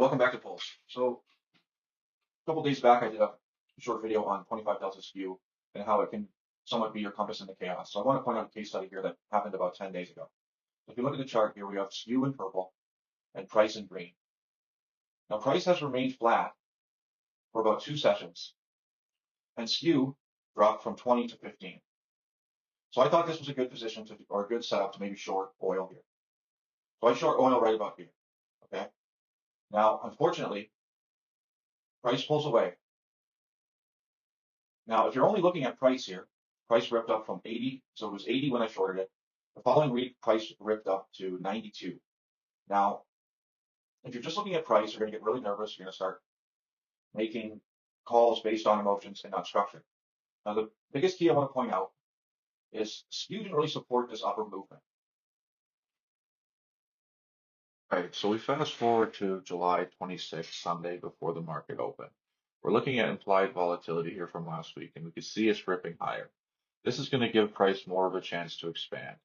Welcome back to Pulse. So a couple days back, I did a short video on 25 delta skew and how it can somewhat be your compass in the chaos. So I want to point out a case study here that happened about 10 days ago. If you look at the chart here, we have skew in purple and price in green. Now price has remained flat for about 2 sessions and skew dropped from 20 to 15. So I thought this was a good position or a good setup to maybe short oil here. So I short oil right about here. Okay. Now, unfortunately, price pulls away. Now, if you're only looking at price here, price ripped up from 80, so it was 80 when I shorted it. The following week, price ripped up to 92. Now, if you're just looking at price, you're going to get really nervous. You're going to start making calls based on emotions and not structure. Now, the biggest key I want to point out is skew didn't really support this upper movement. Right, so we fast forward to July 26th, Sunday before the market opened. We're looking at implied volatility here from last week, and we can see it's ripping higher. This is going to give price more of a chance to expand.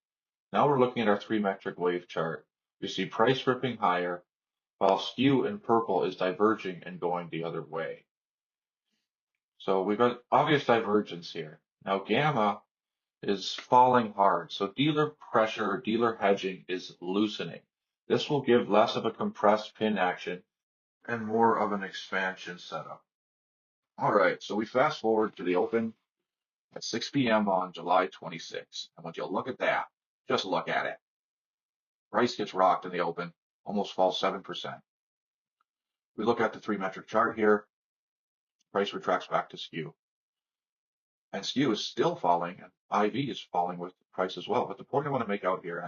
Now we're looking at our 3-metric wave chart. We see price ripping higher, while skew in purple is diverging and going the other way. So we've got obvious divergence here. Now gamma is falling hard, so dealer pressure or dealer hedging is loosening. This will give less of a compressed pin action and more of an expansion setup. All right, so we fast forward to the open at 6 p.m. on July 26th. I want you to look at that. Just look at it. Price gets rocked in the open, almost falls 7%. We look at the 3-metric chart here. Price retracts back to skew. And skew is still falling, and IV is falling with price as well. But the point I want to make out here,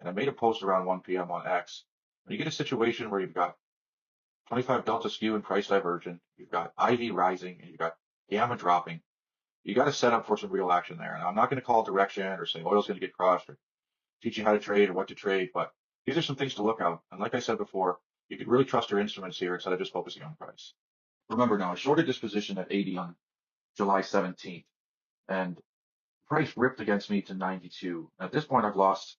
and I made a post around 1 p.m. on X, when you get a situation where you've got 25 delta skew and price divergent, you've got IV rising, and you've got gamma dropping, you got to set up for some real action there. And I'm not going to call direction or say oil's going to get crushed or teach you how to trade or what to trade, but these are some things to look out. And like I said before, you could really trust your instruments here instead of just focusing on price. Remember now, I shorted this position at 80 on July 17th, and price ripped against me to 92. At this point, I've lost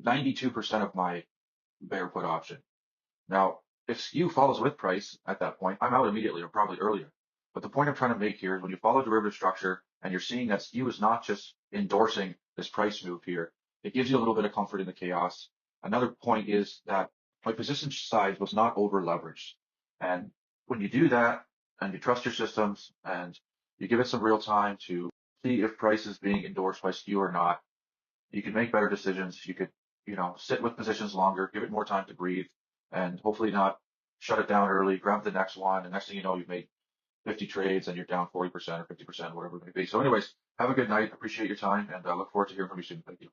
92% of my bear put option. Now, if skew follows with price at that point, I'm out immediately or probably earlier. But the point I'm trying to make here is when you follow derivative structure and you're seeing that skew is not just endorsing this price move here, it gives you a little bit of comfort in the chaos. Another point is that my position size was not over leveraged. And when you do that and you trust your systems and you give it some real time to see if price is being endorsed by skew or not, you can make better decisions. You could, sit with positions longer, give it more time to breathe, and hopefully not shut it down early, grab the next one. And next thing you know, you've made 50 trades and you're down 40% or 50%, whatever it may be. So anyways, have a good night. Appreciate your time and I look forward to hearing from you soon. Thank you.